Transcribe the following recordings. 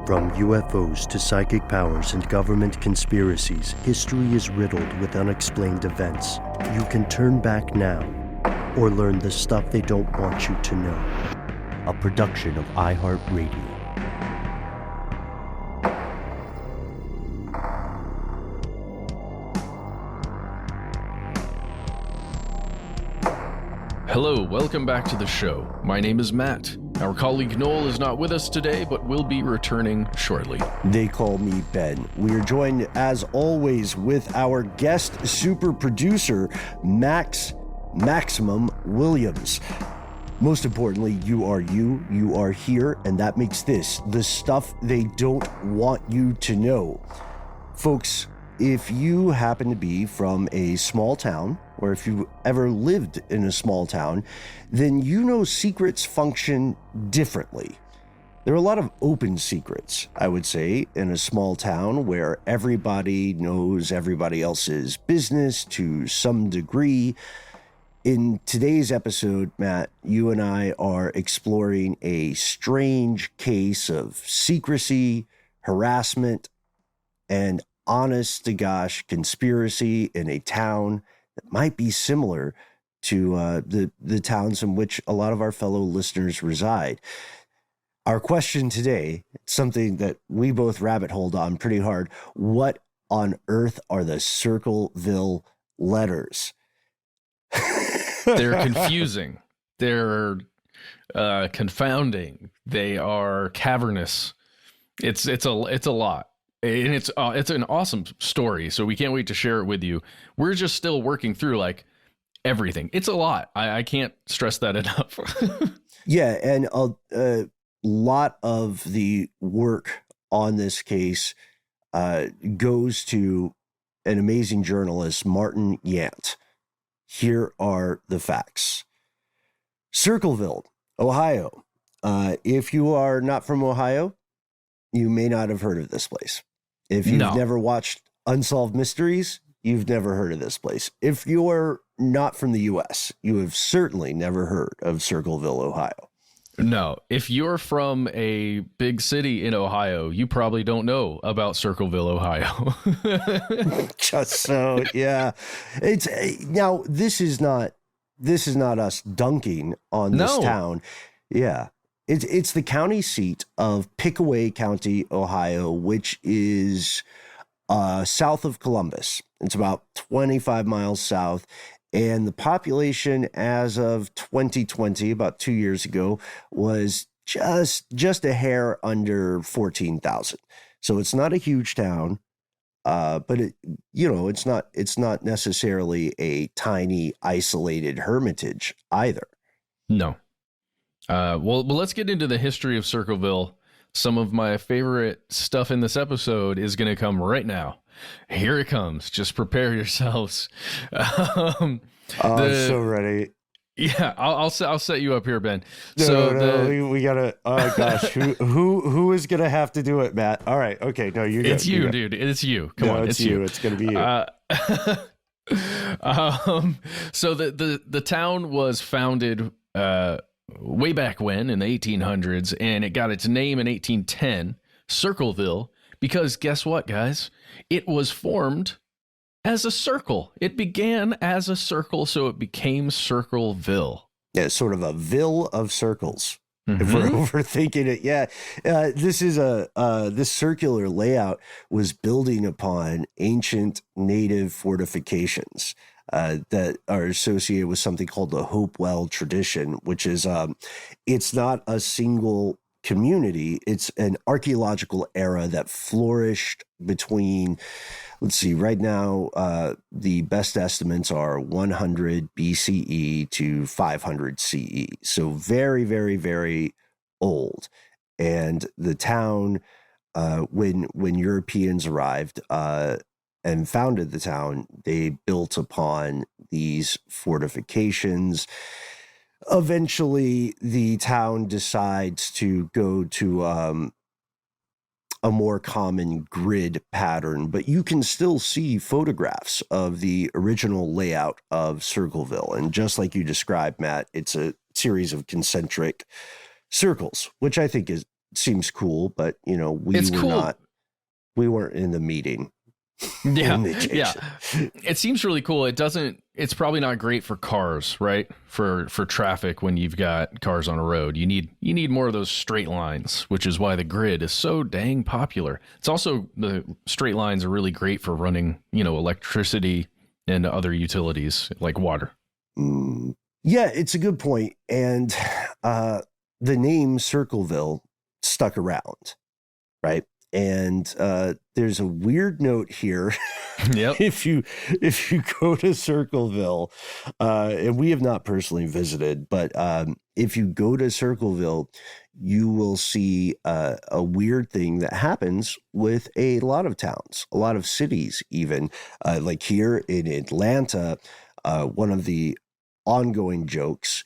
From UFOs to psychic powers and government conspiracies, history is riddled with unexplained events. You can turn back now or learn the stuff they don't want you to know. A production of iHeartRadio. Hello, welcome back to the show. My name is Matt. Our colleague Noel is not with us today, but will be returning shortly. They call me Ben. We are joined, as always, with our guest super producer, Maximum Williams. Most importantly, you are here, and that makes this the stuff they don't want you to know. Folks, if you happen to be from a small town, or if you ever lived in a small town, then you know secrets function differently. There are a lot of open secrets, I would say, in a small town where everybody knows everybody else's business to some degree. In today's episode, Matt, you and I are exploring a strange case of secrecy, harassment, and honest to gosh conspiracy in a town that might be similar to the towns in which a lot of our fellow listeners reside. Our question today, something that we both rabbit holed on pretty hard. What on earth are the Circleville letters? They're confusing. They're confounding. They are cavernous. It's a lot. And it's an awesome story, so we can't wait to share it with you. We're just still working through everything. It's a lot. I can't stress that enough. Yeah, and a lot of the work on this case goes to an amazing journalist, Martin Yant. Here are the facts. Circleville, Ohio. If you are not from Ohio, you may not have heard of this place. If you've never watched Unsolved Mysteries, you've never heard of this place. If you're not from the U.S., you have certainly never heard of Circleville, Ohio. No. If you're from a big city in Ohio, you probably don't know about Circleville, Ohio. Just so, yeah. It's now this is not us dunking on this town. Yeah. It's the county seat of Pickaway County, Ohio, which is south of Columbus. It's about 25 miles south. And the population as of 2020, about 2 years ago, was just a hair under 14,000. So it's not a huge town, but it's not necessarily a tiny, isolated hermitage either. No. Well, let's get into the history of Circleville. Some of my favorite stuff in this episode is going to come right now. Here it comes. Just prepare yourselves. I'm so ready. Yeah, I'll set you up here, Ben. We gotta. Oh gosh, who is gonna have to do it, Matt? All right, okay, no, you. It's you, dude. It's you. Come on, it's you. It's gonna be you. So the town was founded way back when in the 1800s, and it got its name in 1810, Circleville, because guess what, guys? It was formed as a circle. It began as a circle, so it became Circleville. Yeah, sort of a ville of circles. Mm-hmm. If we're overthinking it, yeah. This circular layout was building upon ancient native fortifications that are associated with something called the Hopewell tradition, which is it's not a single community. It's an archaeological era that flourished between, let's see, right now, the best estimates are 100 BCE to 500 CE. So very, very, very old. And the town, when Europeans arrived and founded the town, they built upon these fortifications. Eventually, the town decides to go to a more common grid pattern, but you can still see photographs of the original layout of Circleville. And just like you described, Matt, it's a series of concentric circles, which I think is seems cool, but It's cool. We weren't in the meeting. Yeah. Yeah. It seems really cool. It's probably not great for cars, right? For traffic when you've got cars on a road. You need more of those straight lines, which is why the grid is so dang popular. It's also, the straight lines are really great for running, electricity and other utilities like water. Yeah, it's a good point. And the name Circleville stuck around, right? And there's a weird note here. Yep. If you go to Circleville, and we have not personally visited, but if you go to Circleville, you will see a weird thing that happens with a lot of towns, a lot of cities, even like here in Atlanta. One of the ongoing jokes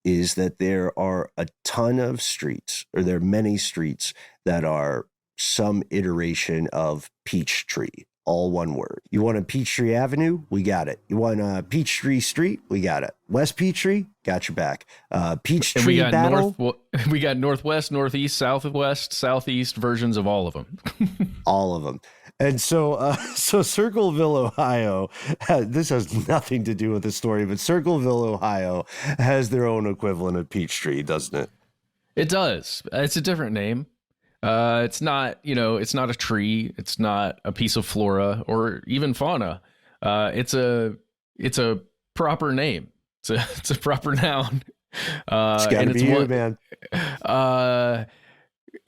is that there are a ton of streets, or there are many streets that are some iteration of Peachtree, all one word. You want a Peachtree Avenue? We got it. You want a Peachtree Street? We got it. West Peachtree? Got your back. Peachtree Battle? We got northwest, northeast, southwest, southeast versions of all of them. All of them. And so Circleville, Ohio, this has nothing to do with the story, but Circleville, Ohio has their own equivalent of Peachtree, doesn't it? It does. It's a different name. It's not a tree. It's not a piece of flora or even fauna. It's a proper name. It's a proper noun. It's gotta be you, man.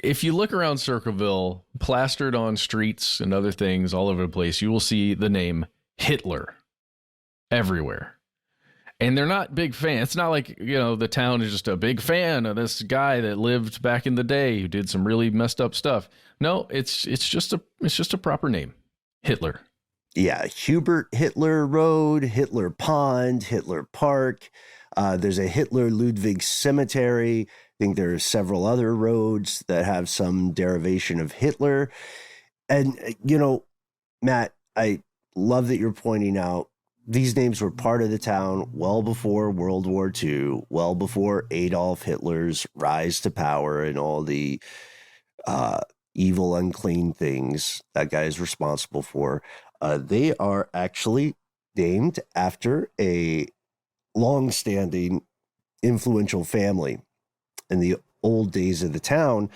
If you look around Circleville, plastered on streets and other things all over the place, you will see the name Hitler everywhere. And they're not big fans. It's not like, the town is just a big fan of this guy that lived back in the day who did some really messed up stuff. No, it's just a proper name. Hitler. Yeah, Hubert Hitler Road, Hitler Pond, Hitler Park. There's a Hitler Ludwig Cemetery. I think there are several other roads that have some derivation of Hitler. And, Matt, I love that you're pointing out these names were part of the town well before World War II, well before Adolf Hitler's rise to power and all the evil, unclean things that guy is responsible for. They are actually named after a long-standing, influential family in the old days of the town,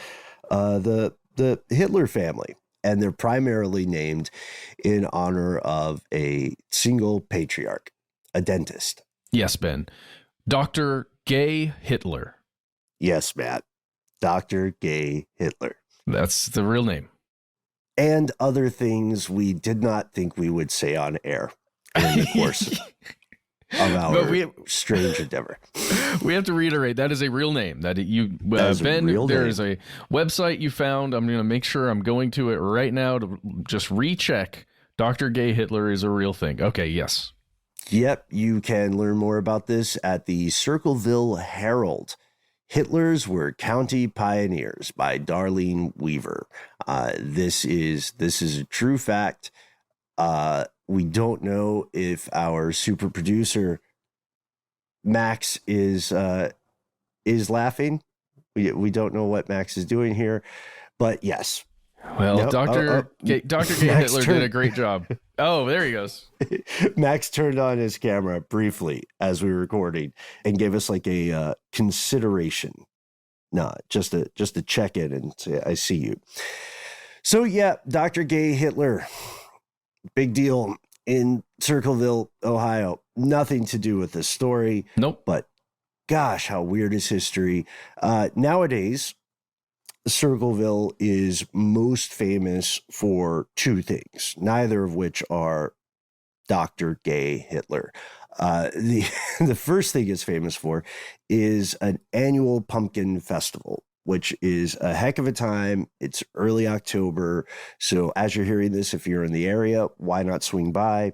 the Hitler family. And they're primarily named in honor of a single patriarch, a dentist. Yes, Ben. Dr. Gay Hitler. Yes, Matt. Dr. Gay Hitler. That's the real name. And other things we did not think we would say on air in the course of our strange endeavor. We have to reiterate that is a real name. That Ben, there is a website you found. I'm going to make sure I'm going to it right now to just recheck. Dr. Gay Hitler is a real thing. Okay, yes. Yep, you can learn more about this at the Circleville Herald. Hitlers were county pioneers by Darlene Weaver. This is a true fact. We don't know if our super producer Max is laughing. We don't know what Max is doing here, but yes. Well, no, Dr. Gay Hitler did a great job. Oh, there he goes. Max turned on his camera briefly as we were recording and gave us like a consideration. No, just to check in and say, I see you. So yeah, Dr. Gay Hitler, big deal in Circleville, Ohio. Nothing to do with this story. Nope. But gosh, how weird is history? Nowadays, Circleville is most famous for two things, neither of which are Dr. Gay Hitler. The first thing it's famous for is an annual pumpkin festival, which is a heck of a time. It's early October. So as you're hearing this, if you're in the area, why not swing by?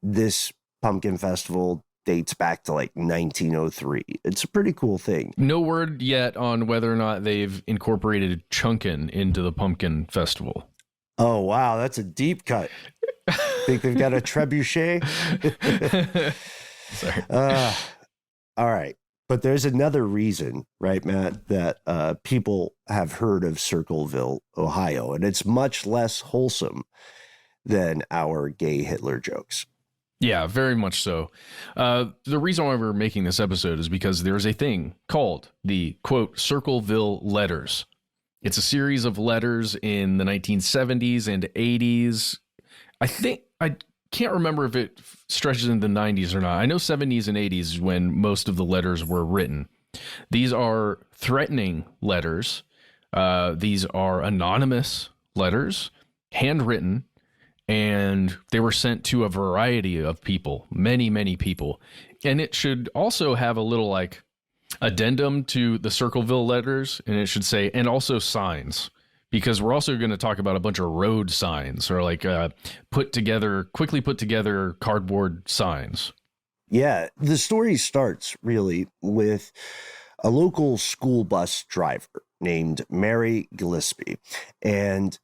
This pumpkin festival dates back to like 1903. It's a pretty cool thing. No word yet on whether or not they've incorporated chunkin into the pumpkin festival. Oh, wow. That's a deep cut. Think they've got a trebuchet? Sorry. All right. But there's another reason, right, Matt, that people have heard of Circleville, Ohio, and it's much less wholesome than our gay Hitler jokes. Yeah, very much so. The reason why we're making this episode is because there's a thing called the, quote, Circleville letters. It's a series of letters in the 1970s and 80s. I can't remember if it stretches into the 90s or not. I know 70s and 80s is when most of the letters were written. These are threatening letters. These are anonymous letters, handwritten, and they were sent to a variety of people, many, many people. And it should also have a little like addendum to the Circleville letters, and it should say, and also signs, because we're also going to talk about a bunch of road signs or like quickly put together cardboard signs. Yeah, the story starts really with a local school bus driver named Mary Gillespie. And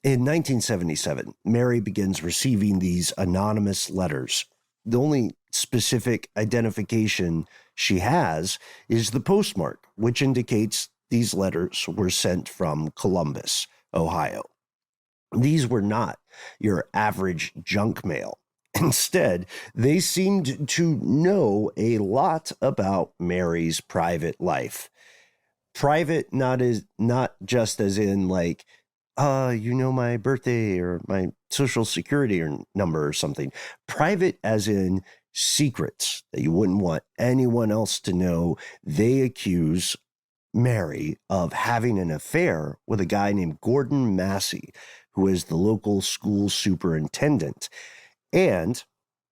in 1977, Mary begins receiving these anonymous letters. The only specific identification she has is the postmark, which indicates these letters were sent from Columbus, Ohio. These were not your average junk mail. Instead, they seemed to know a lot about Mary's private life. Private, not just as in like, my birthday or my social security or number or something. Private as in secrets that you wouldn't want anyone else to know. They accuse Mary of having an affair with a guy named Gordon Massey, who is the local school superintendent. And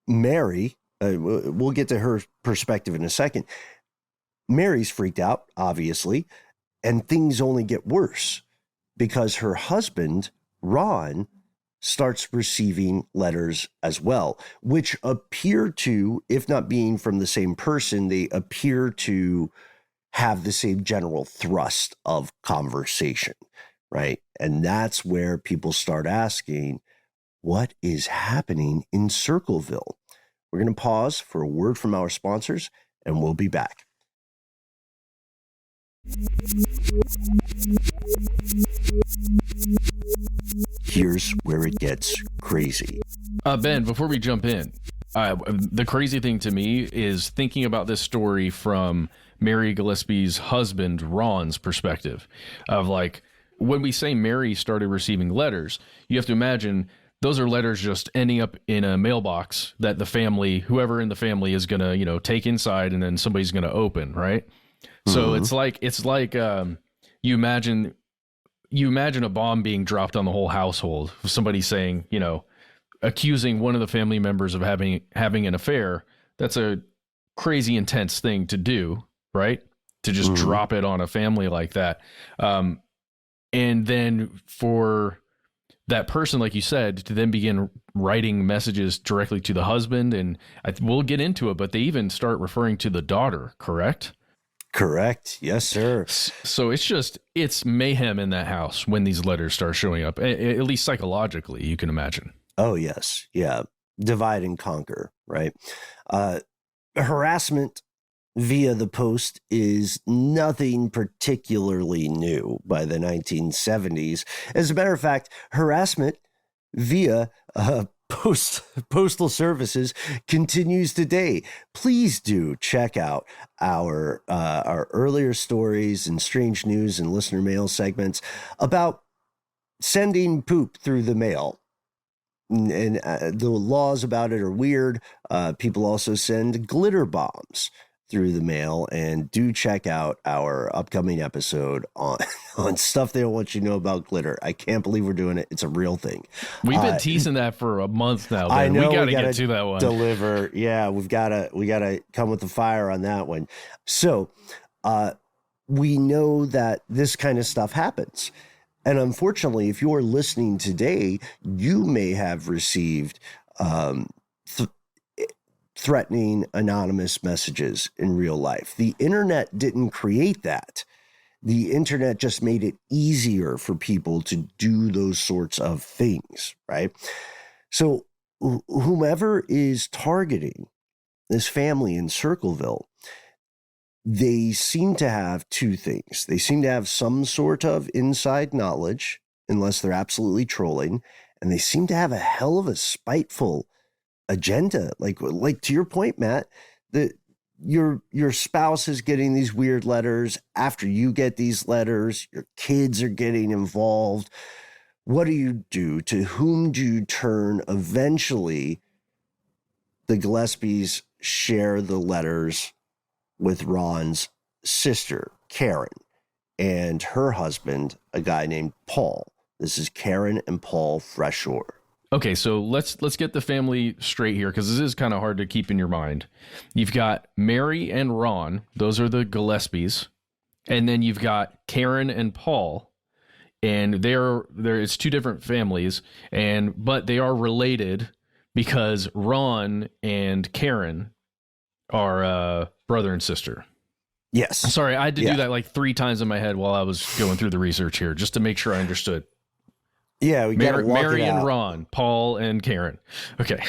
Mary, we'll get to her perspective in a second. Mary's freaked out, obviously, and things only get worse because her husband, Ron, starts receiving letters as well, which appear to, if not being from the same person, they appear to have the same general thrust of conversation, right? And that's where people start asking, what is happening in Circleville? We're going to pause for a word from our sponsors, and we'll be back. Here's where it gets crazy. Ben, before we jump in, the crazy thing to me is thinking about this story from Mary Gillespie's husband, Ron's perspective of like, when we say Mary started receiving letters, you have to imagine those are letters just ending up in a mailbox that the family, whoever in the family is going to, take inside and then somebody's going to open, right? So it's like you imagine a bomb being dropped on the whole household. Somebody saying, accusing one of the family members of having an affair. That's a crazy intense thing to do, right? To just drop it on a family like that. And then for that person, like you said, to then begin writing messages directly to the husband. And we'll get into it, but they even start referring to the daughter, correct? Correct. Yes, sir. So it's mayhem in that house when these letters start showing up, at least psychologically, you can imagine. Oh, yes. Yeah. Divide and conquer, right? Harassment via the post is nothing particularly new by the 1970s. As a matter of fact, harassment via postal services continues today. Please do check out our earlier stories and strange news and listener mail segments about sending poop through the mail. And the laws about it are weird. People also send glitter bombs through the mail, and do check out our upcoming episode on stuff they don't want you to know about glitter. I can't believe we're doing it. It's a real thing. We've been teasing that for a month now, man. I know, we gotta get to that one. Deliver. Yeah, we gotta come with the fire on that one. So we know that this kind of stuff happens. And unfortunately, if you're listening today, you may have received threatening anonymous messages in real life. The internet didn't create that. The internet just made it easier for people to do those sorts of things, right? So whomever is targeting this family in Circleville, they seem to have two things. They seem to have some sort of inside knowledge, unless they're absolutely trolling, and they seem to have a hell of a spiteful agenda. Like to your point, Matt, that your spouse is getting these weird letters. After you get these letters, your kids are getting involved. What do you do? To whom do you turn? Eventually, the Gillespies share the letters with Ron's sister, Karen, and her husband, a guy named Paul. This is Karen and Paul Freshore. Okay, so let's get the family straight here, because this is kind of hard to keep in your mind. You've got Mary and Ron; those are the Gillespies, and then you've got Karen and Paul, and they're it's two different families, but they are related because Ron and Karen are brother and sister. Yes. Sorry, I had to do that like 3 times in my head while I was going through the research here, just to make sure I understood. Yeah, we got Mary and Ron, Paul and Karen. Okay.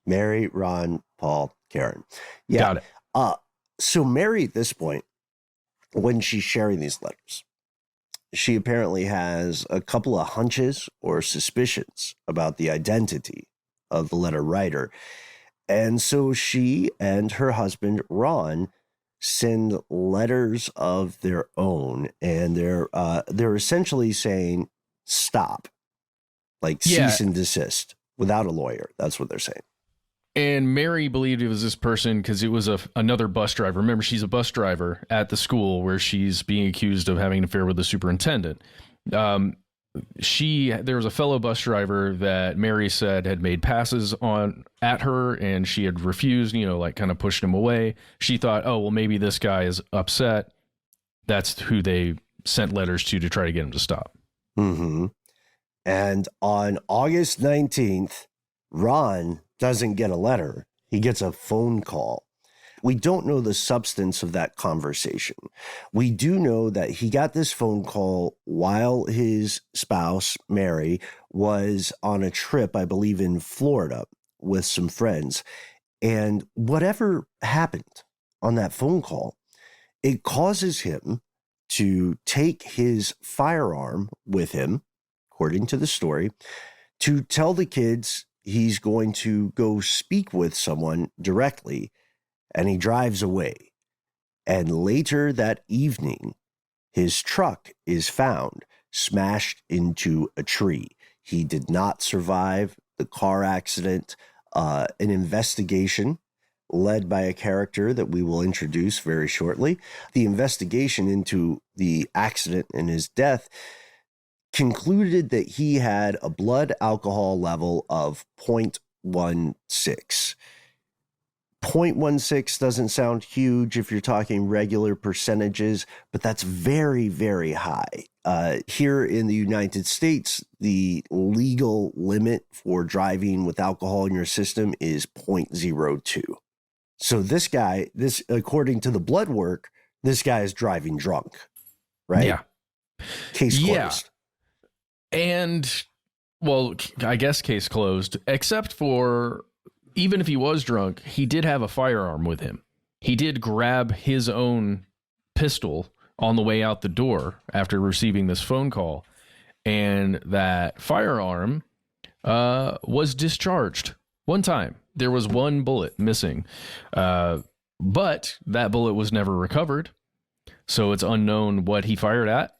Mary, Ron, Paul, Karen. Yeah. Got it. So Mary, at this point, when she's sharing these letters, she apparently has a couple of hunches or suspicions about the identity of the letter writer. And so she and her husband, Ron, send letters of their own, and they're essentially saying, stop, like cease and desist, without a lawyer. That's what they're saying. And Mary believed it was this person because it was another bus driver. Remember, she's a bus driver at the school where she's being accused of having an affair with the superintendent. There was a fellow bus driver that Mary said had made passes at her, and she had refused, like kind of pushed him away. She thought, oh, well, maybe this guy is upset. That's who they sent letters to try to get him to stop. Mm-hmm. And on August 19th, Ron doesn't get a letter. He gets a phone call. We don't know the substance of that conversation. We do know that he got this phone call while his spouse, Mary, was on a trip, I believe, in Florida with some friends. And whatever happened on that phone call, it causes him to take his firearm with him, according to the story, to tell the kids he's going to go speak with someone directly, and he drives away. And later that evening, his truck is found smashed into a tree. He did not survive the car accident. An investigation led by a character that we will introduce very shortly. The investigation into the accident and his death concluded that he had a blood alcohol level of 0.16. 0.16 doesn't sound huge if you're talking regular percentages, but that's very, very high. Here in the United States, the legal limit for driving with alcohol in your system is 0.02. So this guy, according to the blood work, this guy is driving drunk, right? Yeah. Case closed. Yeah. And, well, I guess case closed, except for, even if he was drunk, he did have a firearm with him. He did grab his own pistol on the way out the door after receiving this phone call. And that firearm was discharged one time. There was one bullet missing, but that bullet was never recovered. So it's unknown what he fired at.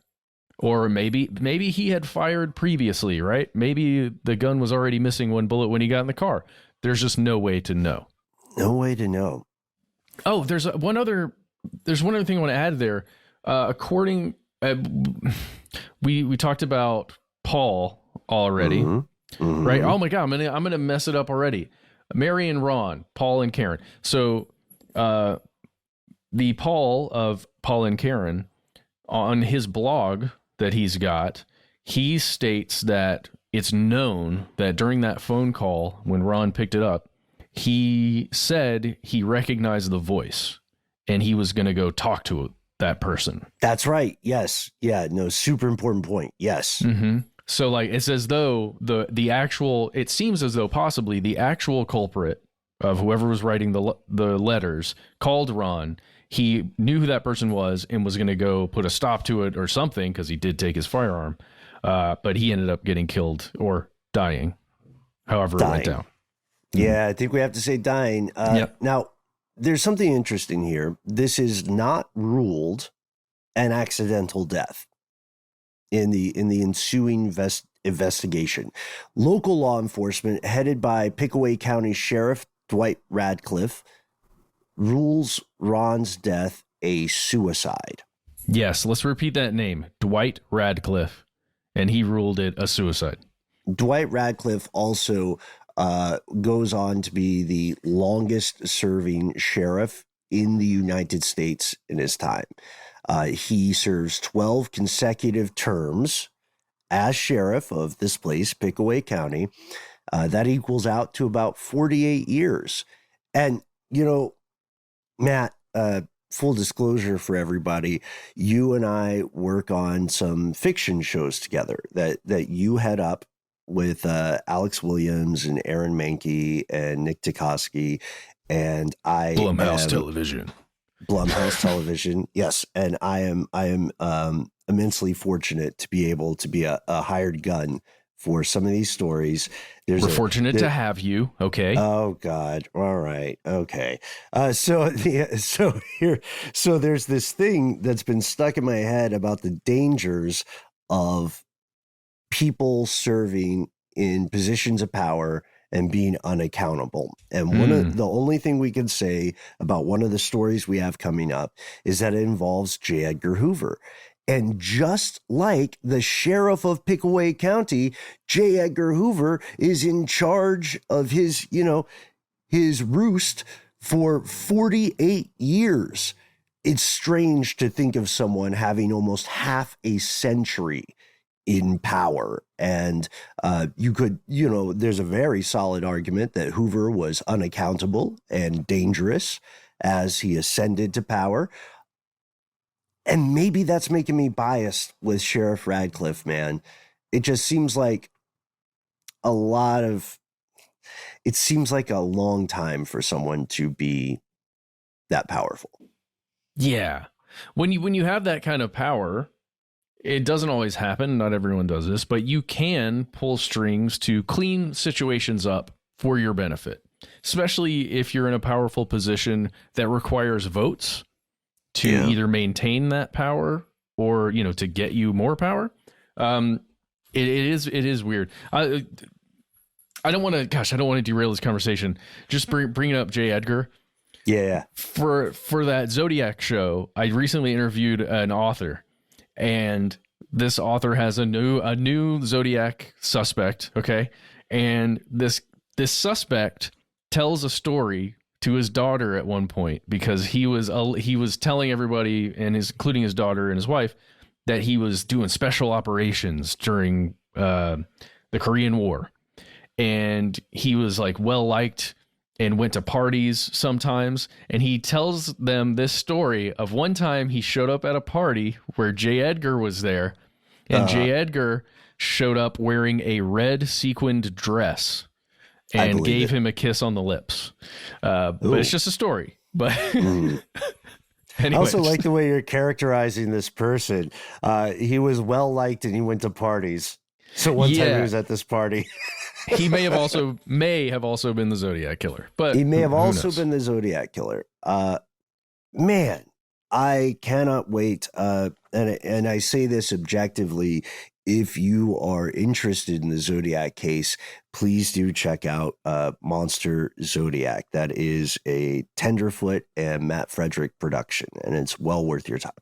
Or maybe he had fired previously, right? Maybe the gun was already missing one bullet when he got in the car. There's just no way to know. No way to know. Oh, there's one other thing I want to add there. We talked about Paul already, right? Oh my God, I'm gonna mess it up already. Mary and Ron, Paul and Karen. So, the Paul of Paul and Karen, on his blog that he's got, he states that it's known that during that phone call, when Ron picked it up, he said he recognized the voice and he was going to go talk to that person. That's right. Yes. Yeah. No, super important point. Yes. Mm-hmm. So like, it's as though it seems as though possibly the actual culprit of whoever was writing the letters called Ron he knew who that person was and was going to go put a stop to it or something, because he did take his firearm. But he ended up getting killed or dying, however it went down. Yeah, I think we have to say dying. Now, there's something interesting here. This is not ruled an accidental death in the ensuing investigation. Local law enforcement, headed by Pickaway County Sheriff Dwight Radcliffe, rules Ron's death a suicide. Yes, let's repeat that name, Dwight Radcliffe, and he ruled it a suicide. Dwight Radcliffe also goes on to be the longest serving sheriff in the United States in his time. He serves 12 consecutive terms as sheriff of this place, Pickaway County. That equals out to about 48 years. And, you know, Matt, full disclosure for everybody, you and I work on some fiction shows together that you head up with Alex Williams and Aaron Mankey and Nick Tukoski, and I Blumhouse Television. Yes. And I am immensely fortunate to be able to be a hired gun for some of these stories. We're fortunate to have you. Okay. Oh God. All right. Okay. So there's this thing that's been stuck in my head about the dangers of people serving in positions of power and being unaccountable. And the only thing we can say about one of the stories we have coming up is that it involves J. Edgar Hoover. And just like the sheriff of Pickaway County, J. Edgar Hoover is in charge of his roost for 48 years. It's strange to think of someone having almost half a century in power. And there's a very solid argument that Hoover was unaccountable and dangerous as he ascended to power. And maybe that's making me biased with Sheriff Radcliffe, man. It just seems like a long time for someone to be that powerful. Yeah. When you have that kind of power, it doesn't always happen. Not everyone does this, but you can pull strings to clean situations up for your benefit, especially if you're in a powerful position that requires votes to either maintain that power or, to get you more power. It is weird. I don't want to derail this conversation. Just bringing up J. Edgar. Yeah. For that Zodiac show, I recently interviewed an author, and this author has a new Zodiac suspect. Okay. And this suspect tells a story to his daughter at one point, because he was telling everybody, and including his daughter and his wife, that he was doing special operations during the Korean War, and he was like well liked and went to parties sometimes. And he tells them this story of one time he showed up at a party where J. Edgar was there, and J. Edgar showed up wearing a red sequined dress and gave him a kiss on the lips. But it's just a story. But I also like the way you're characterizing this person. He was well liked and he went to parties. So one time he was at this party. He may have also been the Zodiac killer. But he may have also been the Zodiac killer. Man, I cannot wait. And I say this objectively. If you are interested in the Zodiac case, please do check out Monster Zodiac. That is a Tenderfoot and Matt Frederick production, and it's well worth your time.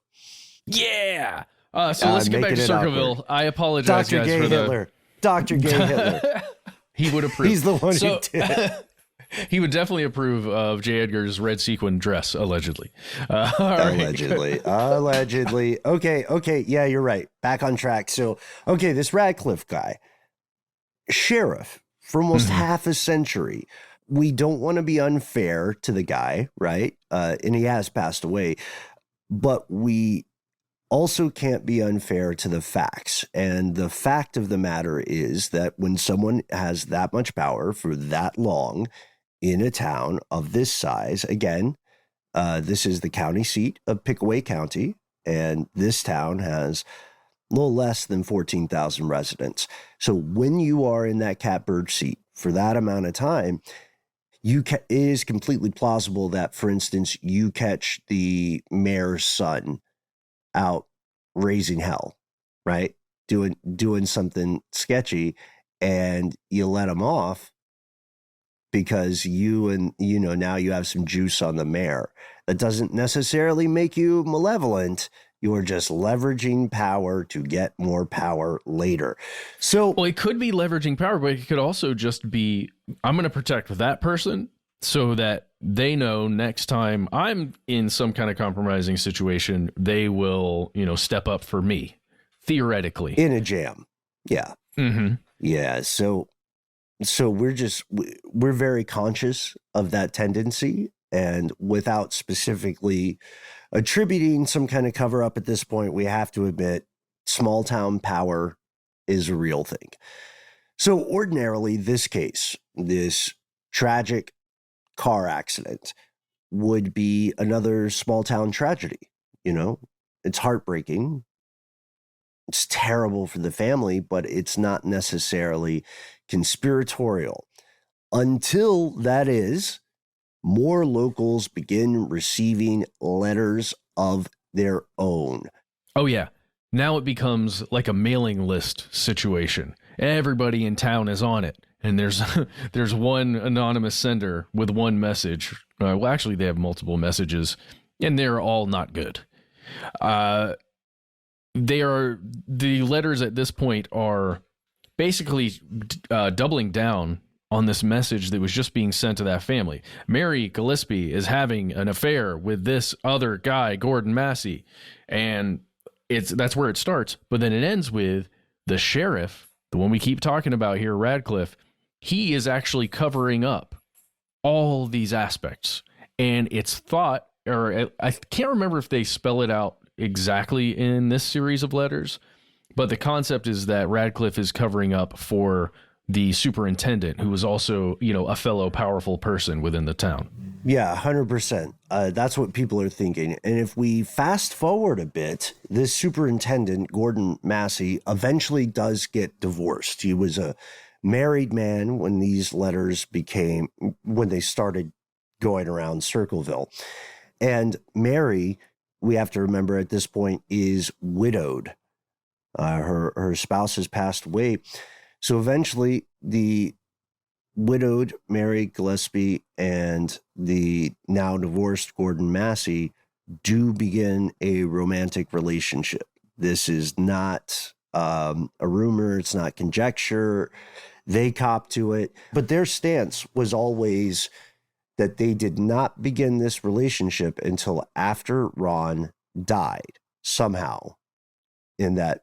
Yeah. So let's get back to Circleville. I apologize, Dr. guys, Gay for Hitler. Dr. Gay Hitler. He would approve. He's the one who did. He would definitely approve of J. Edgar's red sequin dress, allegedly. Allegedly. Okay. Yeah, you're right. Back on track. So, okay, this Radcliffe guy, sheriff for almost half a century. We don't want to be unfair to the guy, right? And he has passed away. But we also can't be unfair to the facts. And the fact of the matter is that when someone has that much power for that long in a town of this size, again, This is the county seat of Pickaway County, and this town has a little less than 14,000 residents. So when you are in that catbird seat for that amount of time, it is completely plausible that, for instance, you catch the mayor's son out raising hell, right? Doing something sketchy, and you let him off because now you have some juice on the mayor. That doesn't necessarily make you malevolent. You're just leveraging power to get more power later. So, well, it could be leveraging power, but it could also just be, I'm going to protect that person so that they know next time I'm in some kind of compromising situation, they will, step up for me, theoretically. In a jam. Yeah. Mm-hmm. Yeah. So we're very conscious of that tendency, and without specifically attributing some kind of cover up at this point, we have to admit small town power is a real thing. So ordinarily, this case, this tragic car accident, would be another small town tragedy. It's heartbreaking. It's terrible for the family, but it's not necessarily conspiratorial. Until that is, more locals begin receiving letters of their own. Oh, yeah. Now it becomes like a mailing list situation. Everybody in town is on it. And there's one anonymous sender with one message. Well, actually, they have multiple messages, and they're all not good. The letters at this point are basically doubling down on this message that was just being sent to that family. Mary Gillespie is having an affair with this other guy, Gordon Massey. And that's where it starts. But then it ends with the sheriff, the one we keep talking about here, Radcliffe. He is actually covering up all these aspects. And it's thought, or I can't remember if they spell it out exactly in this series of letters, but the concept is that Radcliffe is covering up for the superintendent, who was also, a fellow powerful person within the town. Yeah, 100%. That's what people are thinking. And if we fast forward a bit, this superintendent, Gordon Massey, eventually does get divorced. He was a married man when these letters when they started going around Circleville. And Mary, we have to remember at this point, is widowed. Her spouse has passed away. So eventually, the widowed Mary Gillespie and the now divorced Gordon Massey do begin a romantic relationship. This is not a rumor. It's not conjecture. They cop to it. But their stance was always that they did not begin this relationship until after Ron died somehow in that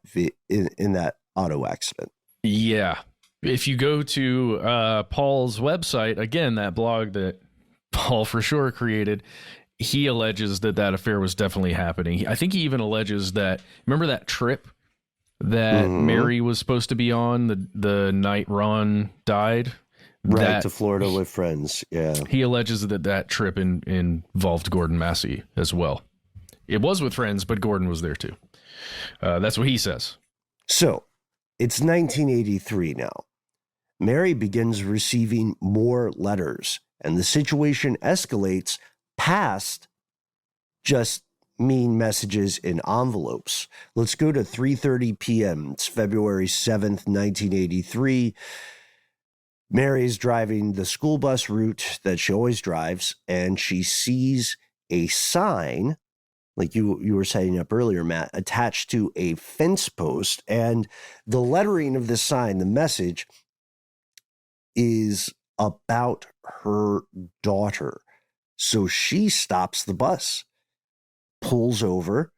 auto accident. Yeah. If you go to Paul's website, again, that blog that Paul for sure created, he alleges that affair was definitely happening. I think he even alleges that, remember that trip that Mary was supposed to be on the night Ron died? Right, to Florida with friends, yeah. He alleges that trip involved Gordon Massey as well. It was with friends, but Gordon was there too. That's what he says. So, it's 1983 now. Mary begins receiving more letters, and the situation escalates past just mean messages in envelopes. Let's go to 3:30 p.m. It's February 7th, 1983. Mary's driving the school bus route that she always drives, and she sees a sign, like you were setting up earlier, Matt, attached to a fence post. And the lettering of this sign, the message, is about her daughter. So she stops the bus, pulls over,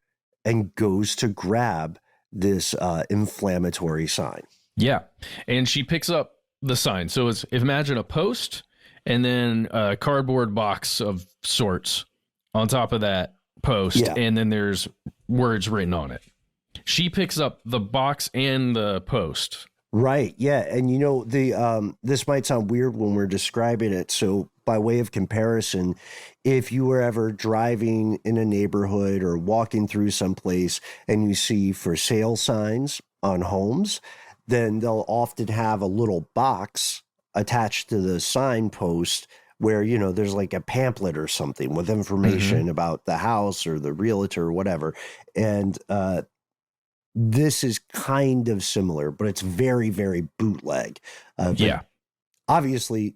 and goes to grab this inflammatory sign. Yeah. And she picks up the sign. So imagine a post and then a cardboard box of sorts on top of that post, and then there's words written on it. She picks up the box and the post, Right. Yeah. And this might sound weird when we're describing it. So by way of comparison, if you were ever driving in a neighborhood or walking through someplace and you see for sale signs on homes, then they'll often have a little box attached to the signpost where, there's like a pamphlet or something with information about the house or the realtor or whatever. And, this is kind of similar, but it's very, very bootleg. Obviously,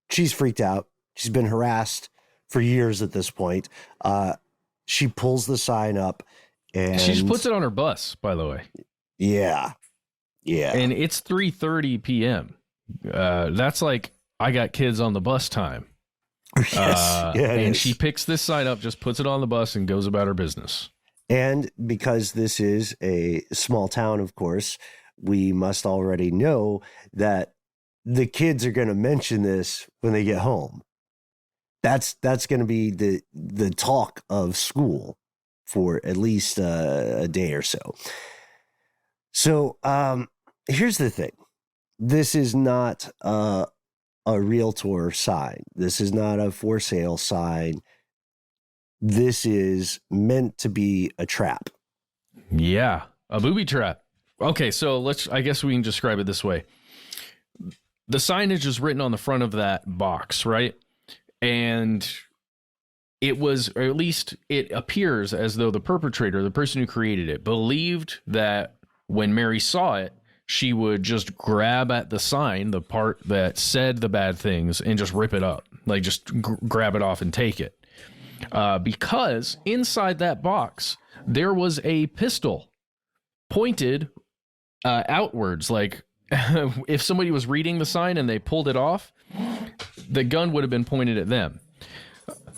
she's freaked out. She's been harassed for years at this point. She pulls the sign up and she just puts it on her bus, by the way. Yeah. Yeah. And it's 3:30 p.m. That's like, I got kids on the bus time. Yes. And she picks this sign up, just puts it on the bus and goes about her business. And because this is a small town, of course, we must already know that the kids are going to mention this when they get home. That's going to be the talk of school for at least a day or so. So here's the thing. This is not a realtor sign. This is not a for sale sign. This is meant to be a trap. Yeah, a booby trap. Okay, so I guess we can describe it this way. The signage is written on the front of that box, right? And it was, or at least it appears as though the perpetrator, the person who created it, believed that when Mary saw it, she would just grab at the sign, the part that said the bad things, and just rip it up. Like just grab it off and take it. Because inside that box, there was a pistol pointed outwards. Like if somebody was reading the sign and they pulled it off, the gun would have been pointed at them.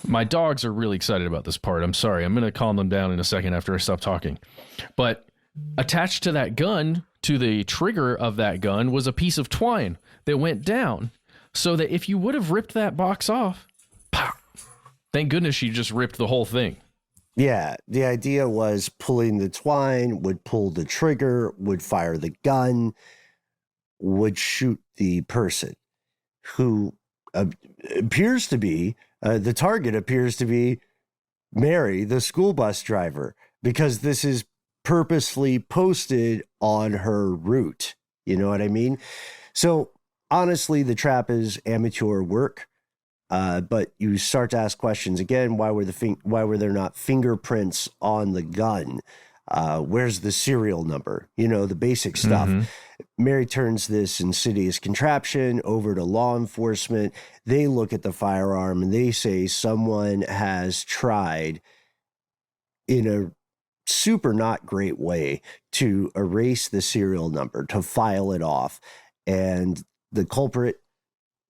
My dogs are really excited about this part. I'm sorry. I'm going to calm them down in a second after I stop talking. But attached to that gun, to the trigger of that gun, was a piece of twine that went down so that if you would have ripped that box off, pow, thank goodness she just ripped the whole thing. Yeah, the idea was pulling the twine would pull the trigger, would fire the gun, would shoot the person who appears to be, the target appears to be Mary, the school bus driver, because this is purposefully posted on her route. You know what I mean? So honestly, the trap is amateur work. But you start to ask questions again. Why were there not fingerprints on the gun? Where's the serial number? The basic stuff. Mary turns this insidious contraption over to law enforcement. They look at the firearm and they say someone has tried in a super not great way to erase the serial number, to file it off. And the culprit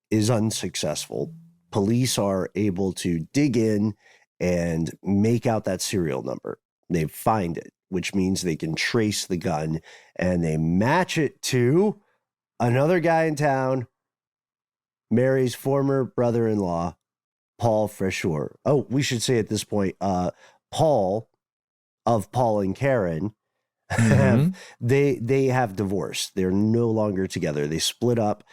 is unsuccessful. Police are able to dig in and make out that serial number. They find it, which means they can trace the gun, and they match it to another guy in town, Mary's former brother-in-law, Paul Freshour. Oh, we should say at this point, Paul of Paul and Karen, they have divorced. They're no longer together. They split up.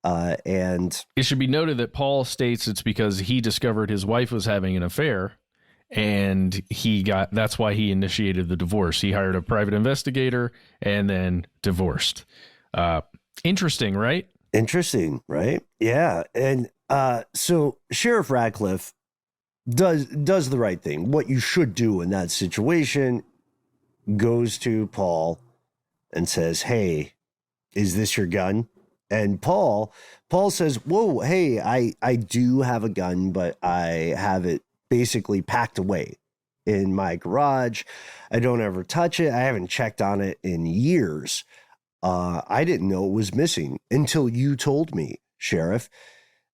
And it should be noted that Paul states it's because he discovered his wife was having an affair, and that's why he initiated the divorce. He hired a private investigator and then divorced. Interesting, right? Interesting, right? Yeah. And so Sheriff Radcliffe does the right thing. What you should do in that situation, goes to Paul and says, "Hey, is this your gun?" And Paul says, "Whoa, hey, I do have a gun, but I have it basically packed away in my garage. I don't ever touch it. I haven't checked on it in years. I didn't know it was missing until you told me, Sheriff."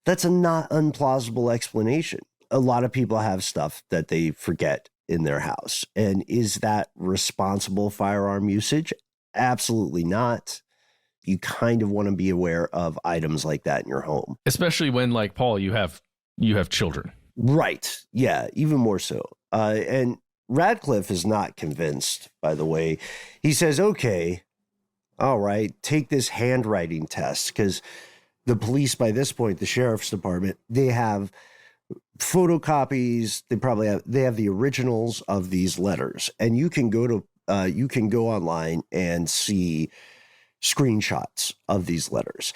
That's a not unplausible explanation. A lot of people have stuff that they forget in their house. And is that responsible firearm usage? Absolutely not. You kind of want to be aware of items like that in your home. Especially when, like Paul, you have children. Right. Yeah, even more so. And Radcliffe is not convinced, by the way. He says, "Okay, all right, take this handwriting test, because the police, by this point, the sheriff's department, they have photocopies. They have the originals of these letters, and you can go online and see screenshots of these letters.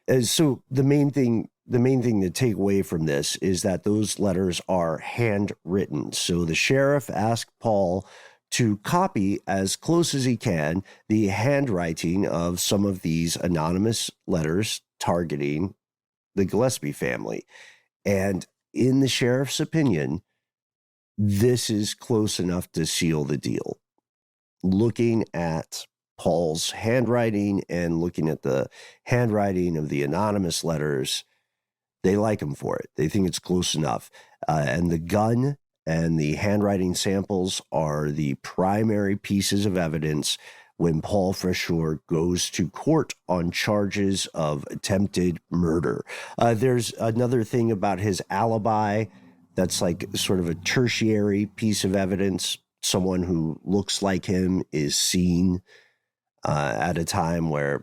And so the main thing to take away from this is that those letters are handwritten. So the sheriff asked Paul to copy as close as he can the handwriting of some of these anonymous letters targeting the Gillespie family. And in the sheriff's opinion, this is close enough to seal the deal. Looking at Paul's handwriting and looking at the handwriting of the anonymous letters, they like him for it. They think it's close enough. And the gun and the handwriting samples are the primary pieces of evidence when Paul Freshour goes to court on charges of attempted murder. There's another thing about his alibi that's like sort of a tertiary piece of evidence. Someone who looks like him is seen at a time where,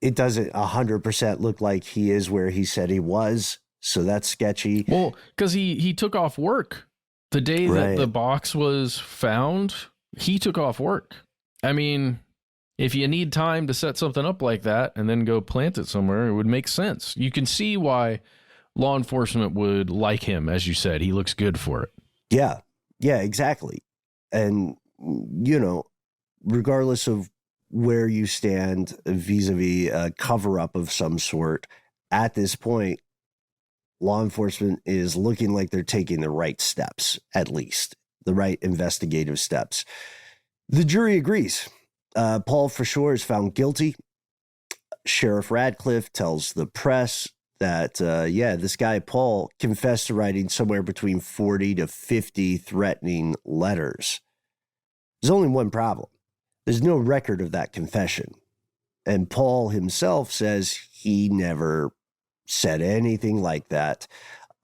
it doesn't 100% look like he is where he said he was. So that's sketchy. Well, because he took off work the day that the box was found. He took off work. I mean, if you need time to set something up like that and then go plant it somewhere, it would make sense. You can see why law enforcement would like him. As you said, he looks good for it. Yeah, exactly. And, regardless of where you stand vis-a-vis a cover-up of some sort, at this point, law enforcement is looking like they're taking the right steps, at least the right investigative steps. The jury agrees. Paul Freshour is found guilty. Sheriff Radcliffe tells the press that, this guy, Paul, confessed to writing somewhere between 40 to 50 threatening letters. There's only one problem. There's no record of that confession. And Paul himself says he never said anything like that.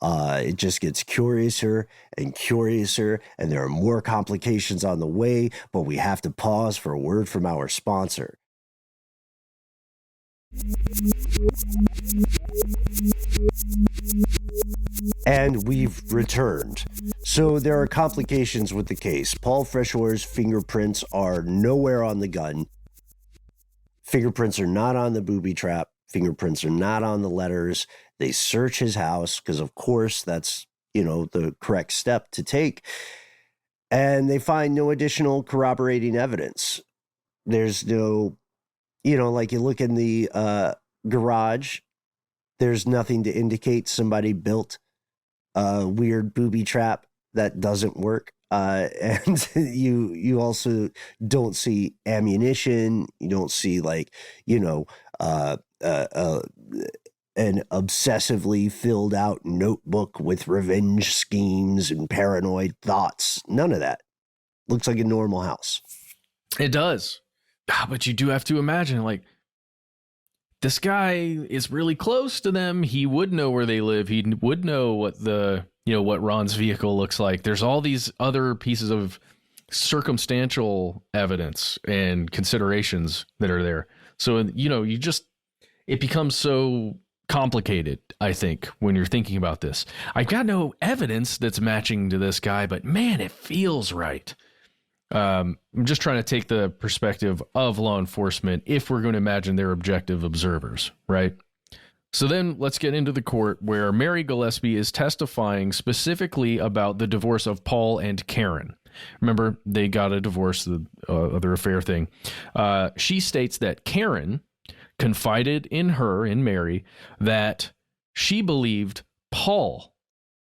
It just gets curiouser and curiouser, and there are more complications on the way, but we have to pause for a word from our sponsor. And we've returned. So there are complications with the case. Paul Freshour's fingerprints are nowhere on the gun. Fingerprints are not on the booby trap. Fingerprints are not on the letters. They search his house because, of course, that's, the correct step to take. And they find no additional corroborating evidence. There's no, like you look in the garage, there's nothing to indicate somebody built a weird booby trap that doesn't work. And you also don't see ammunition. You don't see an obsessively filled out notebook with revenge schemes and paranoid thoughts. None of that. Looks like a normal house. It does. But you do have to imagine, this guy is really close to them. He would know where they live. He would know what what Ron's vehicle looks like. There's all these other pieces of circumstantial evidence and considerations that are there. So, it becomes so complicated, I think, when you're thinking about this. I've got no evidence that's matching to this guy, but man, it feels right. I'm just trying to take the perspective of law enforcement if we're going to imagine they're objective observers, right? So then let's get into the court where Mary Gillespie is testifying specifically about the divorce of Paul and Karen. Remember, they got a divorce, the other affair thing. She states that Karen confided in Mary, that she believed Paul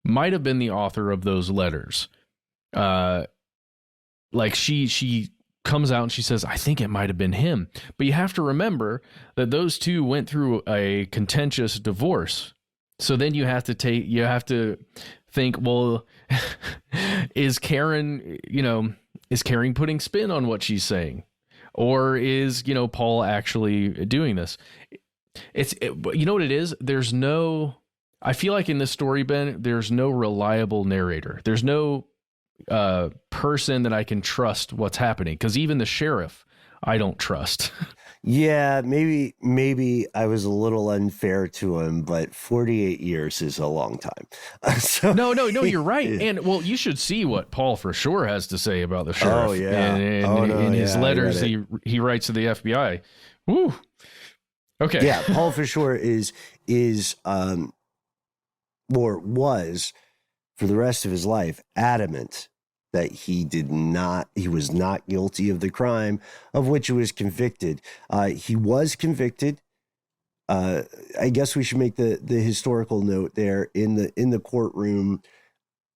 might have been the author of those letters. She comes out and she says, I think it might have been him. But you have to remember that those two went through a contentious divorce. So then you have to think, well, is Karen putting spin on what she's saying? Or is, Paul actually doing this? You know what it is? I feel like in this story, Ben, there's no reliable narrator. There's no person that I can trust what's happening, because even the sheriff I don't trust. Yeah, maybe I was a little unfair to him, but 48 years is a long time. So, No, you're right. And well, you should see what Paul for sure has to say about the sheriff. Oh, yeah. In his yeah, letters he writes to the FBI. Woo. Okay. Yeah, Paul for sure is or was for the rest of his life adamant that he was not guilty of the crime of which he was convicted. He was convicted. I guess we should make the historical note there in the courtroom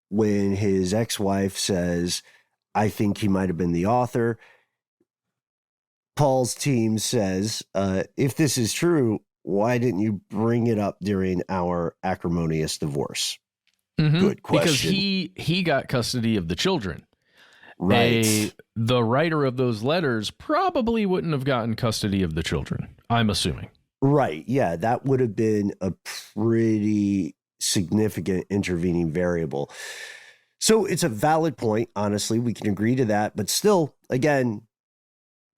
when his ex-wife says, I think he might have been the author. Paul's team says, if this is true, why didn't you bring it up during our acrimonious divorce? Mm-hmm. Good question. Because he got custody of the children. Right. The writer of those letters probably wouldn't have gotten custody of the children, I'm assuming. Right. Yeah, that would have been a pretty significant intervening variable. So it's a valid point. Honestly, we can agree to that. But still, again,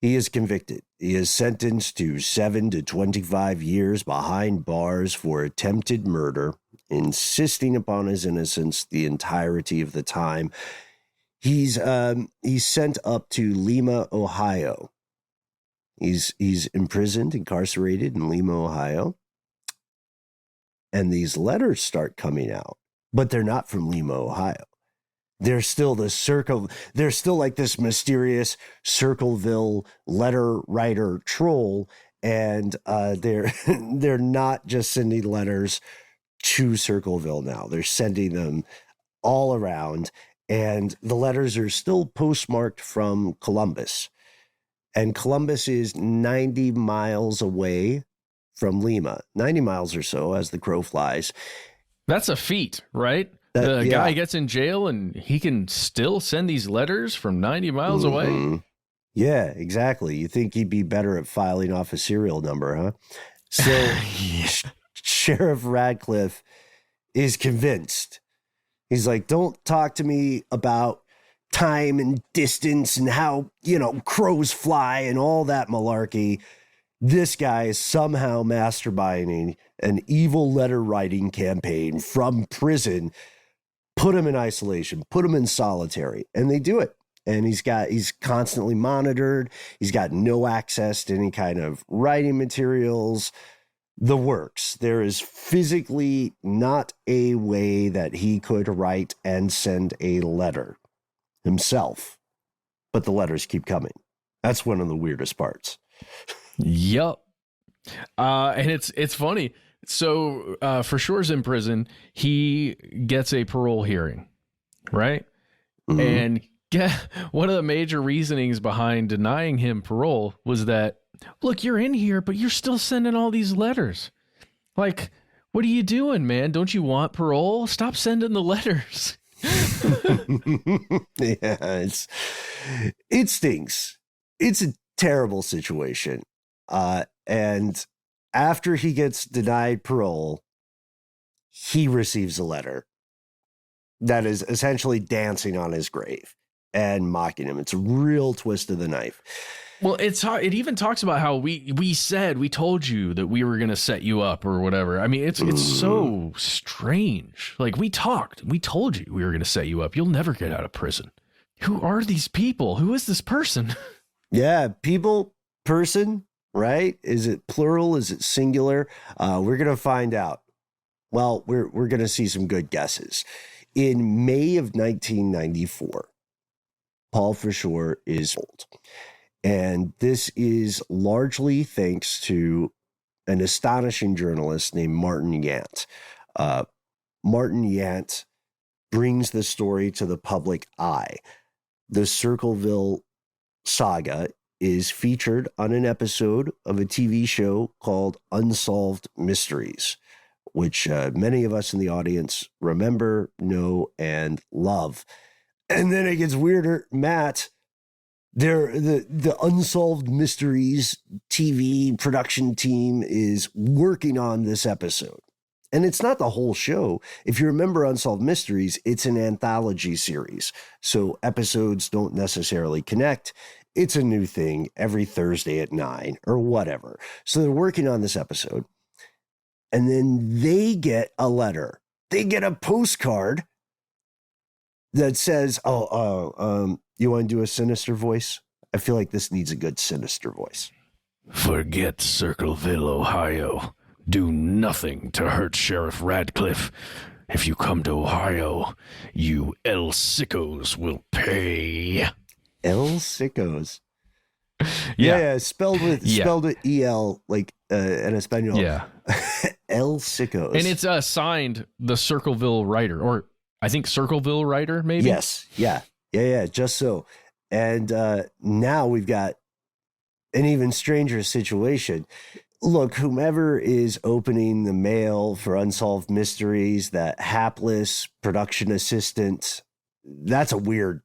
he is convicted. He is sentenced to 7 to 25 years behind bars for attempted murder, insisting upon his innocence the entirety of the time. He's sent up to Lima, Ohio. He's imprisoned, incarcerated in Lima, Ohio. And these letters start coming out, but they're not from Lima, Ohio. They're still they're still like this mysterious Circleville letter writer troll. And they're not just sending letters to Circleville now. They're sending them all around. And the letters are still postmarked from Columbus. And Columbus is 90 miles away from Lima, 90 miles or so as the crow flies. That's a feat, right? The guy gets in jail and he can still send these letters from 90 miles away? Yeah, exactly. You think he'd be better at filing off a serial number, huh? So Sheriff Radcliffe is convinced. He's like, don't talk to me about time and distance and how, crows fly and all that malarkey. This guy is somehow masterminding an evil letter writing campaign from prison. Put him in isolation, put him in solitary, and they do it. And he's constantly monitored. He's got no access to any kind of writing materials. The works. There is physically not a way that he could write and send a letter himself, but the letters keep coming. That's one of the weirdest parts. Yep. And it's funny. So for sure's in prison, he gets a parole hearing, right? Mm-hmm. And one of the major reasonings behind denying him parole was that, look, you're in here, but you're still sending all these letters. Like, what are you doing, man? Don't you want parole? Stop sending the letters. Yeah, it stinks. It's a terrible situation. And after he gets denied parole, he receives a letter that is essentially dancing on his grave and mocking him. It's a real twist of the knife. Well, it even talks about how we told you that we were going to set you up or whatever. I mean, it's so strange. Like, we told you we were going to set you up. You'll never get out of prison. Who are these people? Who is this person? Yeah, people, person, right? Is it plural? Is it singular? We're going to find out. Well, we're going to see some good guesses. In May of 1994, Paul for sure is old. And this is largely thanks to an astonishing journalist named Martin Yant. Martin Yant brings the story to the public eye. The Circleville saga is featured on an episode of a TV show called Unsolved Mysteries, which many of us in the audience remember, know, and love. And then it gets weirder. Matt, the Unsolved Mysteries TV production team is working on this episode. And it's not the whole show. If you remember Unsolved Mysteries, it's an anthology series. So episodes don't necessarily connect. it's a new thing every Thursday at 9 or whatever. So they're working on this episode. And then they get a letter. They get a postcard that says, you want to do a sinister voice? I feel like this needs a good sinister voice. Forget Circleville, Ohio. Do nothing to hurt Sheriff Radcliffe. If you come to Ohio, you El Sickos will pay. El Sickos. Yeah, spelled with EL, like in Espanol. Yeah. El Sickos. And it's signed the Circleville writer, or I think Circleville writer, maybe? Yes. Yeah, just so. And now we've got an even stranger situation. Look, whomever is opening the mail for Unsolved Mysteries, that hapless production assistant, that's a weird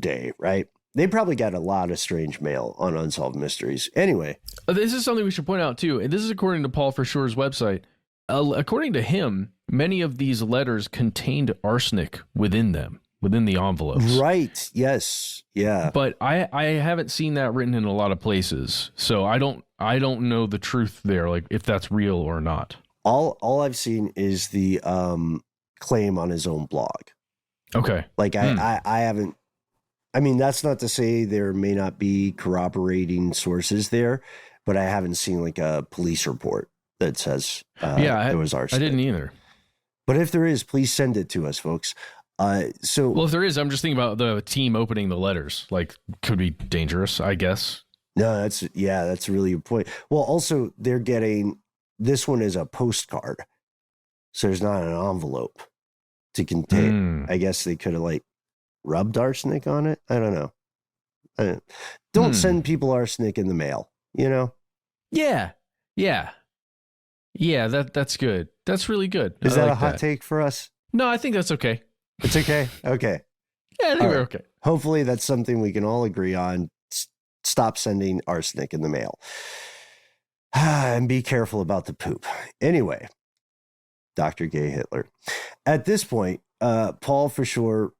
day, right? They probably got a lot of strange mail on Unsolved Mysteries. Anyway. This is something we should point out, too. And this is according to Paul Forshore's website. According to him, many of these letters contained arsenic within them, within the envelopes. Right. Yes. Yeah. But I haven't seen that written in a lot of places. So I don't know the truth there, like if that's real or not. All I've seen is the claim on his own blog. Okay. Like I haven't. I mean, that's not to say there may not be corroborating sources there, but I haven't seen like a police report that says there was arsenic. I didn't either. But if there is, please send it to us, folks. Well, if there is, I'm just thinking about the team opening the letters. Like, could be dangerous, I guess. No, that's really a point. Well, also they're getting, this one is a postcard, so there's not an envelope to contain. I guess they could have like rubbed arsenic on it. I don't know. Don't send people arsenic in the mail, you know? Yeah. That's good. That's really good. Is that a hot take for us? No, I think that's okay. It's okay. Okay. Yeah, I think we're okay. Hopefully that's something we can all agree on. Stop sending arsenic in the mail. And be careful about the poop. Anyway, Dr. Gay Hitler. At this point, Paul Forshore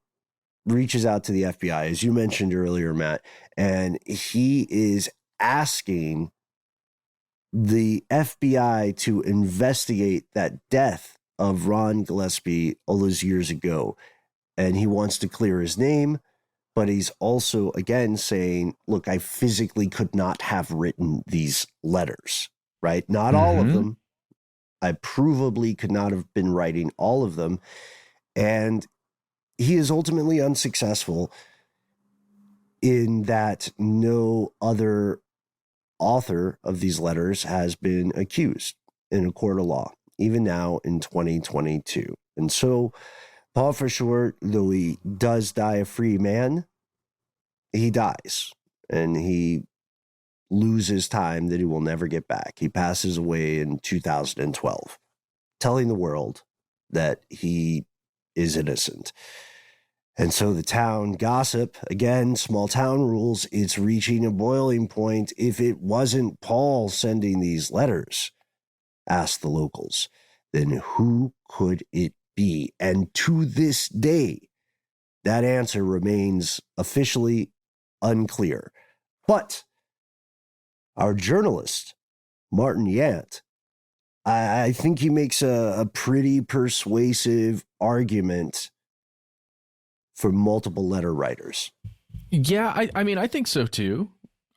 reaches out to the FBI, as you mentioned earlier, Matt, and he is asking the FBI to investigate that death of Ron Gillespie all those years ago. And he wants to clear his name, but he's also, again, saying, look, I physically could not have written these letters, right? Not all of them. I provably could not have been writing all of them. And he is ultimately unsuccessful in that no other author of these letters has been accused in a court of law, even now in 2022. And so Paul Forshore, though he does die a free man, he dies and he loses time that he will never get back. He passes away in 2012, telling the world that he is innocent. And so the town gossip, again, small town rules, it's reaching a boiling point. If it wasn't Paul sending these letters, asked the locals, then who could it be? And to this day, that answer remains officially unclear. But our journalist, Martin Yant, I think he makes a pretty persuasive argument for multiple letter writers. Yeah, I mean, I think so too.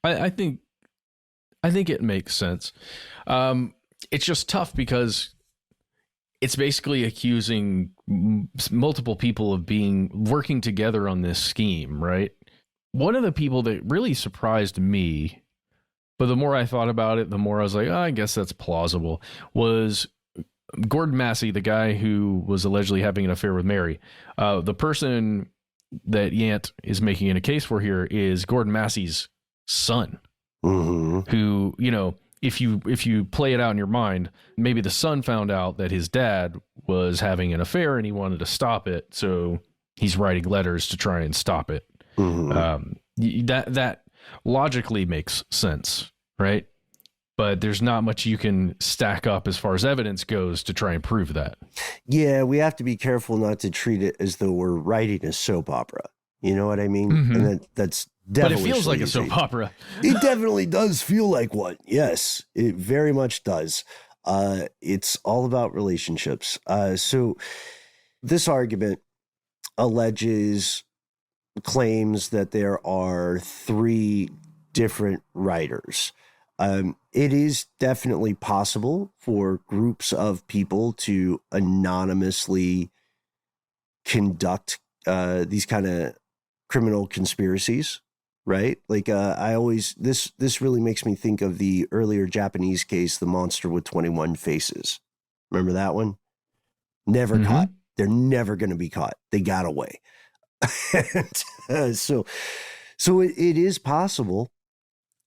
I think it makes sense. It's just tough because it's basically accusing multiple people of working together on this scheme, right? One of the people that really surprised me, but the more I thought about it, the more I was like, I guess that's plausible, was Gordon Massey, the guy who was allegedly having an affair with Mary. The person that Yant is making a case for here is Gordon Massey's son, who, you know, if you play it out in your mind, maybe the son found out that his dad was having an affair and he wanted to stop it, so he's writing letters to try and stop it. That logically makes sense, right? But there's not much you can stack up as far as evidence goes to try and prove that. Yeah, we have to be careful not to treat it as though we're writing a soap opera. You know what I mean? And But it feels like a soap opera. It definitely does feel like one. Yes, it very much does. It's all about relationships. So this argument claims that there are 3 different writers. It is definitely possible for groups of people to anonymously conduct these kind of criminal conspiracies, right? Like this really makes me think of the earlier Japanese case, the monster with 21 faces. Remember that one? Never caught. They're never going to be caught. They got away. And, so it is possible.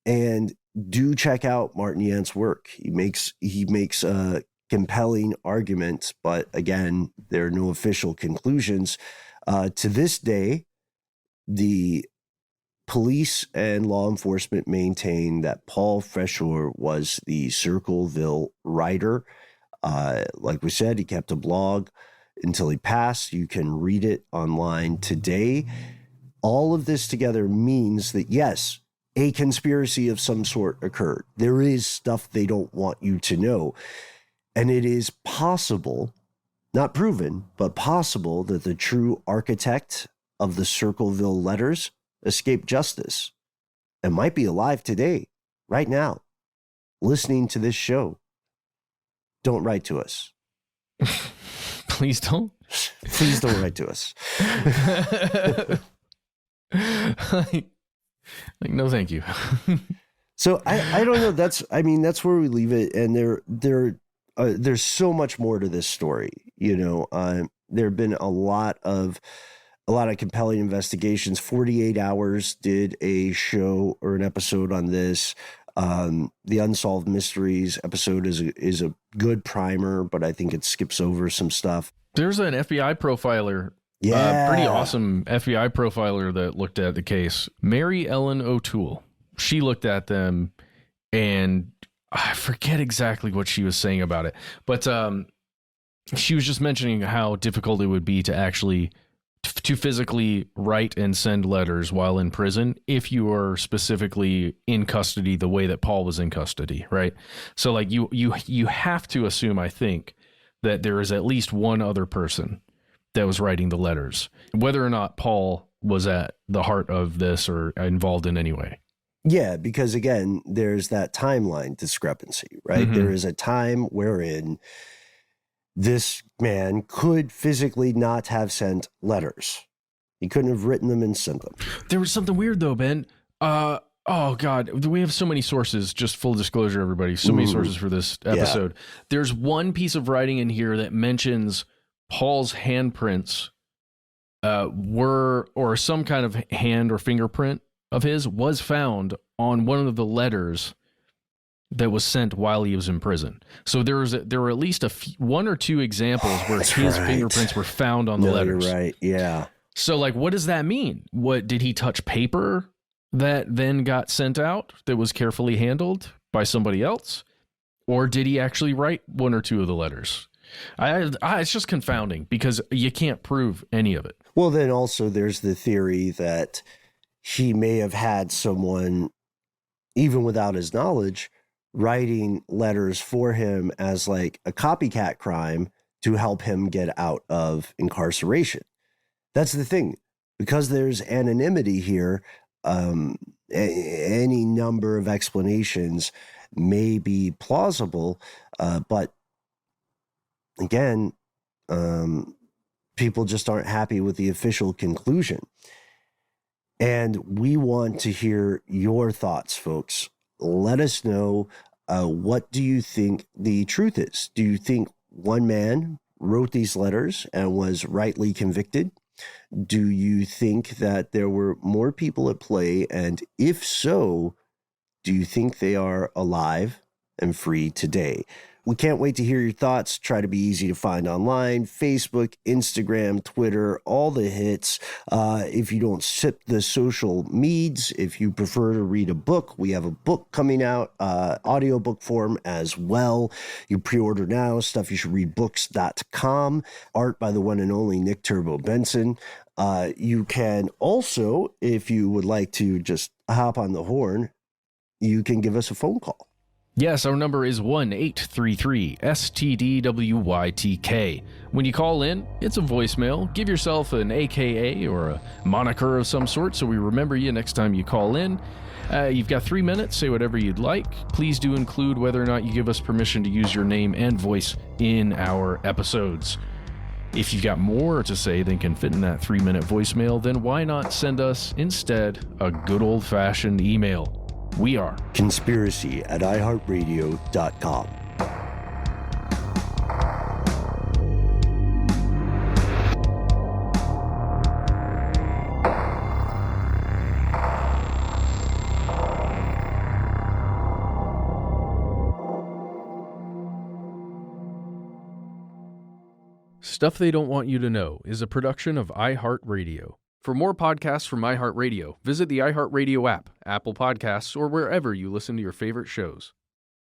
And do check out Martin Yant's work. He makes compelling arguments, but again, there are no official conclusions. To this day, the police and law enforcement maintain that Paul Freshour was the Circleville writer. Like we said, he kept a blog until he passed. You can read it online today. All of this together means that, yes, a conspiracy of some sort occurred. There is stuff they don't want you to know. And it is possible, not proven, but possible that the true architect of the Circleville letters escaped justice and might be alive today, right now, listening to this show. Don't write to us. Please don't. Please don't write to us. Like, no, thank you. So I don't know. That's where we leave it. And there's so much more to this story. There have been a lot of compelling investigations. 48 Hours did a show or an episode on this. The Unsolved Mysteries episode is a good primer, but I think it skips over some stuff. There's an FBI profiler. Yeah. Pretty awesome FBI profiler that looked at the case. Mary Ellen O'Toole. She looked at them, and I forget exactly what she was saying about it, but she was just mentioning how difficult it would be to actually to physically write and send letters while in prison if you are specifically in custody the way that Paul was in custody, right? So like you have to assume, I think, that there is at least one other person that was writing the letters, whether or not Paul was at the heart of this or involved in any way. Yeah, because again, there's that timeline discrepancy, right? Mm-hmm. There is a time wherein this man could physically not have sent letters. He couldn't have written them and sent them. There was something weird though, Ben. Oh God, we have so many sources, just full disclosure, everybody, so many sources for this episode. Yeah. There's one piece of writing in here that mentions Paul's handprints or some kind of hand or fingerprint of his was found on one of the letters that was sent while he was in prison. So there were at least one or two examples where his fingerprints were found on the letters. You're right. Yeah. So like, what does that mean? What did he touch paper that then got sent out that was carefully handled by somebody else? Or did he actually write one or two of the letters? It's just confounding because you can't prove any of it. Well, then also there's the theory that he may have had someone, even without his knowledge, writing letters for him as like a copycat crime to help him get out of incarceration. That's the thing, because there's anonymity here. Any number of explanations may be plausible, but again, people just aren't happy with the official conclusion. And we want to hear your thoughts, folks. Let us know, what do you think the truth is? Do you think one man wrote these letters and was rightly convicted? Do you think that there were more people at play? And if so, do you think they are alive and free today? We can't wait to hear your thoughts. Try to be easy to find online. Facebook, Instagram, Twitter, all the hits. If you don't sip the social meds, if you prefer to read a book, we have a book coming out, audiobook form as well. You pre-order now, stuffyoushouldreadbooks.com. Art by the one and only Nick Turbo Benson. You can also, if you would like to just hop on the horn, you can give us a phone call. Yes, our number is 1-833-STDWYTK. When you call in, it's a voicemail. Give yourself an AKA or a moniker of some sort so we remember you next time you call in. You've got 3 minutes. Say whatever you'd like. Please do include whether or not you give us permission to use your name and voice in our episodes. If you've got more to say than can fit in that 3-minute voicemail, then why not send us instead a good old-fashioned email? We are conspiracy@iHeartRadio.com. Stuff They Don't Want You to Know is a production of iHeartRadio. For more podcasts from iHeartRadio, visit the iHeartRadio app, Apple Podcasts, or wherever you listen to your favorite shows.